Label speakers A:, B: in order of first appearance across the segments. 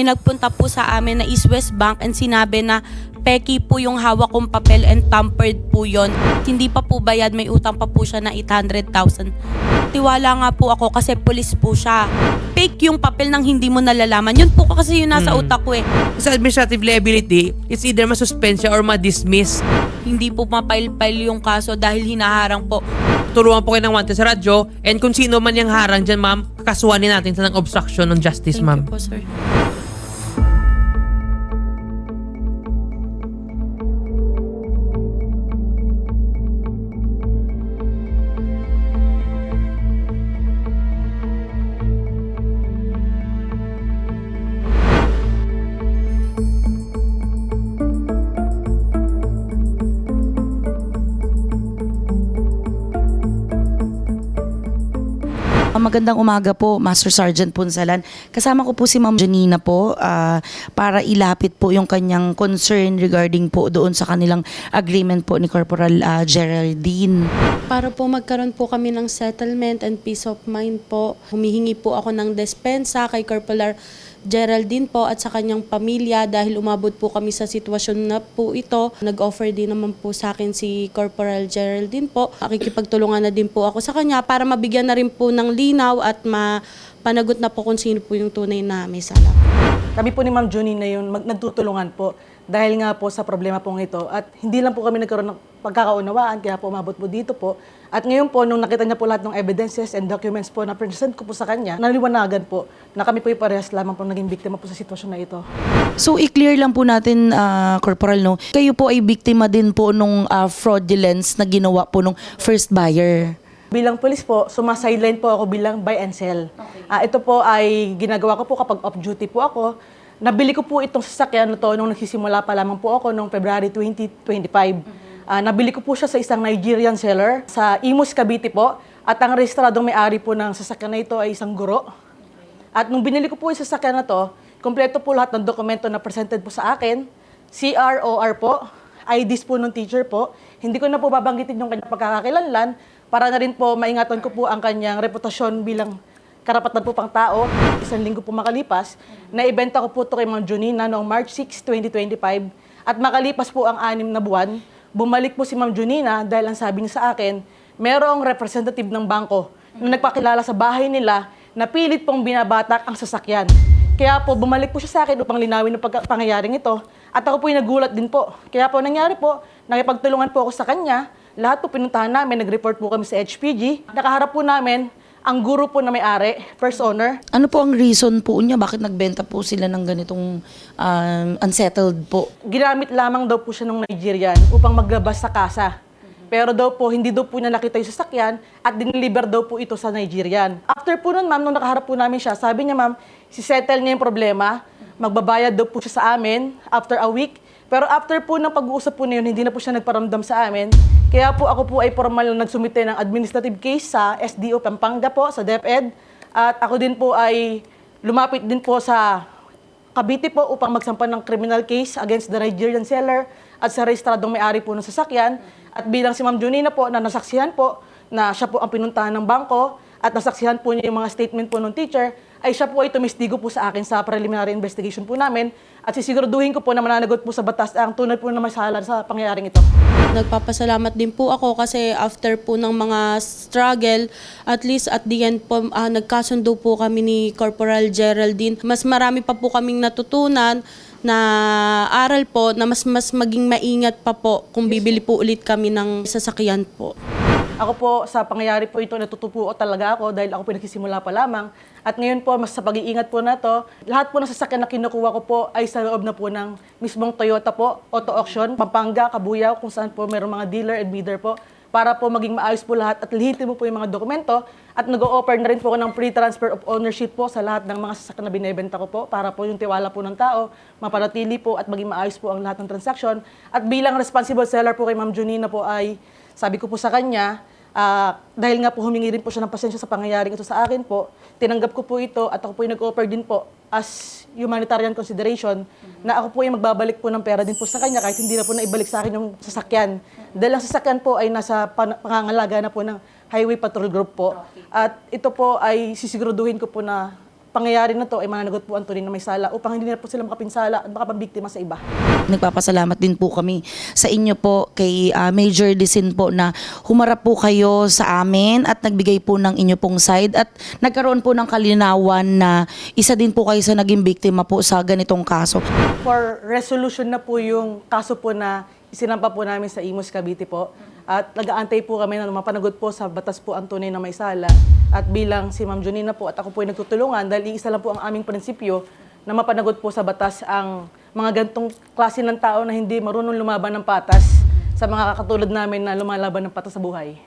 A: may nagpunta po sa amin na East West Bank and sinabi na peki po yung hawak kong papel and tampered po yon. Hindi pa po bayad, may utang pa po siya na 800,000. Tiwala nga po ako kasi pulis po siya. Fake yung papel nang hindi mo nalalaman. Yun po kasi yung nasa utak ko eh.
B: Sa administrative liability, it's either masuspend siya or ma-dismiss.
A: Hindi po mapail-pail yung kaso dahil hinaharang po.
B: Turuan po kayo ng wanted sa radyo, and kung sino man yung harang dyan, ma'am, kakasuhanin natin sa ng obstruction ng justice,
A: Thank
B: ma'am.
A: you po, sir.
C: Magandang umaga po, Master Sergeant Punsalan. Kasama ko po si Ma'am Janina po para ilapit po yung kanyang concern regarding po doon sa kanilang agreement po ni Corporal Geraldine.
A: Para po magkaroon po kami ng settlement and peace of mind po, humihingi po ako ng despensa kay Corporal Geraldine po at sa kanyang pamilya dahil umabot po kami sa sitwasyon na po ito. Nag-offer din naman po sa akin si Corporal Geraldine po. Nakikipagtulungan na din po ako sa kanya para mabigyan na rin po ng linaw at mapanagot na po kung sino po yung tunay na may sala.
D: Kami po ni Ma'am Junie na yun, nagtutulungan po dahil nga po sa problema pong ito. At hindi lang po kami nagkaroon ng pagkakaunawaan, kaya po umabot po dito po. At ngayon po, nung nakita niya po lahat ng evidences and documents po na present ko po sa kanya, naliwanagan po na kami po yung parehas lamang po naging biktima po sa sitwasyon na ito.
C: So i-clear lang po natin, Corporal, no? Kayo po ay biktima din po nung fraudulence na ginawa po nung first buyer.
D: Bilang polis po, sumasideline po ako bilang buy and sell. Ito po ay ginagawa ko po kapag off-duty po ako. Nabili ko po itong sasakyan na to nung nagsisimula pa lamang po ako noong February 2025. Nabili ko po siya sa isang Nigerian seller sa Imus, Cavite po. At ang rehistradong may-ari po ng sasakyan na ito ay isang guro. At nung binili ko po yung sasakyan na to, kompleto po lahat ng dokumento na presented po sa akin. CROR po, IDs po ng teacher po. Hindi ko na po babanggitin yung kanyang pagkakakilanlan para na rin po maingatan ko po ang kanyang reputasyon bilang karapatan po pang tao. Isang linggo po makalipas, naibenta ko po ito kay Ma'am Junina noong March 6, 2025. At makalipas po ang 6 na buwan, bumalik po si Ma'am Junina dahil ang sabi niya sa akin, merong representative ng bangko na nagpakilala sa bahay nila na pilit pong binabatak ang sasakyan. Kaya po bumalik po siya sa akin upang linawin ang pangyayaring ito. At ako po yung nagulat din po. Kaya po nangyari po, nakipagtulungan po ako sa kanya. Lahat po pinuntahan namin, nag-report po kami sa HPG. Nakaharap po namin ang guro po na may-ari, first owner.
C: Ano po ang reason po niya? Bakit nagbenta po sila ng ganitong unsettled po?
D: Ginamit lamang daw po siya ng Nigerian upang maglabas sa kasa. Pero daw po, hindi daw po niya nakita yung sasakyan at diniliber daw po ito sa Nigerian. After po nun, ma'am, nung nakaharap po namin siya, sabi niya, ma'am, si-settle niya yung problema, magbabayad daw po siya sa amin after a week. Pero after po ng pag-uusap po na yun, hindi na po siya nagparamdam sa amin. Kaya po ako po ay formal na nagsumite ng administrative case sa SDO Pampanga po, sa DepEd. At ako din po ay lumapit din po sa Cavite po upang magsampan ng criminal case against the Nigerian seller at sa rehistradong may-ari po ng sasakyan. At bilang si Ma'am Junina po na nasaksihan po na siya po ang pinuntahan ng bangko at nasaksihan po niya yung mga statement po ng teacher, ay siya po ay tumistigo po sa akin sa preliminary investigation po namin at sisiguraduhin ko po na mananagot po sa batas ang tunay po na masala sa pangyayaring ito.
A: Nagpapasalamat din po ako kasi after po ng mga struggle, at least at the end po, nagkasundo po kami ni Corporal Geraldine. Mas marami pa po kaming natutunan na aral po na mas maging maingat pa po kung bibili po ulit kami ng sasakyan po.
D: Ako po, sa pangyayari po ito, natutupo talaga ako dahil ako po nagsisimula pa lamang. At ngayon po, mas sa pag-iingat po na to, lahat po ng sasakyan na kinukuha ko po ay sa loob na po ng mismong Toyota po, Auto Auction, Pampanga, Cabuyao, kung saan po mayroong mga dealer and bidder po, para po maging maayos po lahat at lihitin mo po yung mga dokumento. At nag-o-offer na rin po ako ng pre-transfer of ownership po sa lahat ng mga sasakyan na binebenta ko po para po yung tiwala po ng tao, mapanatili po at maging maayos po ang lahat ng transaction. At bilang responsible seller po kay Ma'am Junina po ay, sabi ko po sa kanya, dahil nga po humingi rin po siya ng pasensya sa pangyayaring ito sa akin po, tinanggap ko po ito at ako po yung nag-offer din po as humanitarian consideration na ako po yung magbabalik po ng pera din po sa kanya kahit hindi na po naibalik sa akin yung sasakyan. Dahil ang sasakyan po ay nasa pangangalaga na po ng Highway Patrol Group po. At ito po ay sisiguraduhin ko po na pangyayari na to ay mananagot po ang tunay na may sala upang hindi na po sila makapinsala at makapambiktima sa iba.
C: Nagpapasalamat din po kami sa inyo po kay Major Disin po na humarap po kayo sa amin at nagbigay po ng inyo pong side at nagkaroon po ng kalinawan na isa din po kayo sa naging biktima po sa ganitong kaso.
D: For resolution na po yung kaso po na isinampa po namin sa Imus, Cavite po. At nag-aantay po kami na mapanagot po sa batas po ang tunay na may sala. At bilang si Ma'am Jonina po at ako po ay nagtutulungan dahil iisa lang po ang aming prinsipyo na mapanagot po sa batas ang mga gantong klase ng tao na hindi marunong lumaban ng patas sa mga kakatulad namin na lumalaban ng patas sa buhay.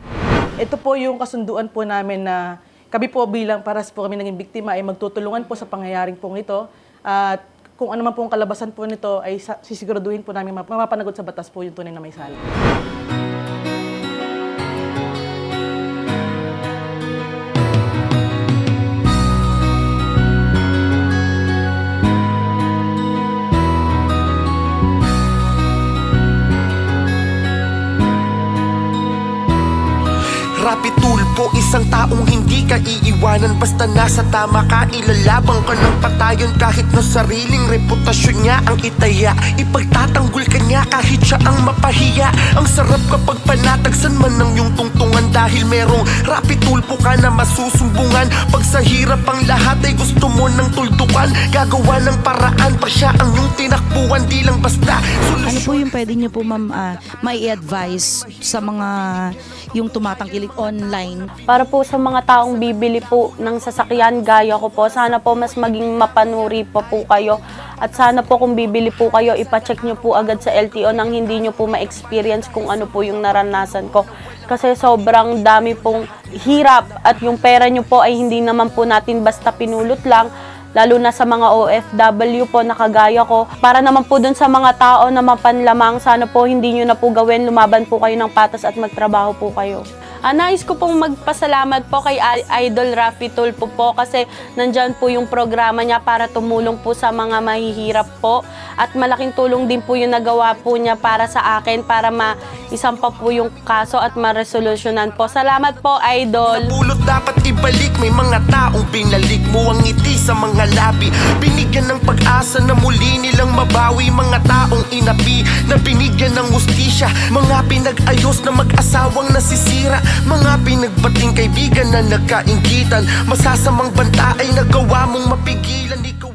D: Ito po yung kasunduan po namin na kami po bilang paras po kami naging biktima ay magtutulungan po sa pangyayaring pong ito. At kung ano man po ang kalabasan po nito ay sisiguraduhin po namin mapanagot sa batas po yung tunay na may sala.
E: Rapi tulpo, isang taong hindi ka iiwanan. Basta nasa tama ka, ilalabang ka ng patayon. Kahit na sariling reputasyon niya ang itaya, ipagtatanggol ka niya kahit siya ang mapahiya. Ang sarap kapag panatagsan man ng iyong tungtungan, dahil merong rapi tulpo ka na masusumbungan. Pag sa hirap ang lahat ay gusto mo ng tuldukan, gagawa ng paraan pa siya ang iyong tinakbuhan. Di lang basta
C: Ano po yung pwede niyo po ma'am may advice sa mga yung tumatangkilik online?
A: Para po sa mga taong bibili po ng sasakyan gaya ko po, sana po mas maging mapanuri pa po kayo. At sana po kung bibili po kayo, ipacheck nyo po agad sa LTO nang hindi nyo po ma-experience kung ano po yung naranasan ko. Kasi sobrang dami pong hirap at yung pera nyo po ay hindi naman po natin basta pinulot lang. Lalo na sa mga OFW po na kagaya ko. Para naman po dun sa mga tao na mapanlamang, sana po hindi nyo na po gawin, lumaban po kayo ng patas at magtrabaho po kayo. Nais ko pong magpasalamat po kay Idol Rafi Tulfo po kasi nandyan po yung programa niya para tumulong po sa mga mahihirap po. At malaking tulong din po yung nagawa po niya para sa akin para maisampa po yung kaso at maresolusyonan po. Salamat po, Idol!
E: Pulot dapat ibalik, may mga taong binalik mo ang ngiti sa mga labi. Binigyan ng pag-asa na muli nilang mabawi. Mga taong inapi na binigyan ng hustisya. Mga pinag-ayos na mag-asawang nasisira. Mga pinagbating kaibigan na nagkainggitan. Masasamang banta ay nagawa mong mapigilan. Ikaw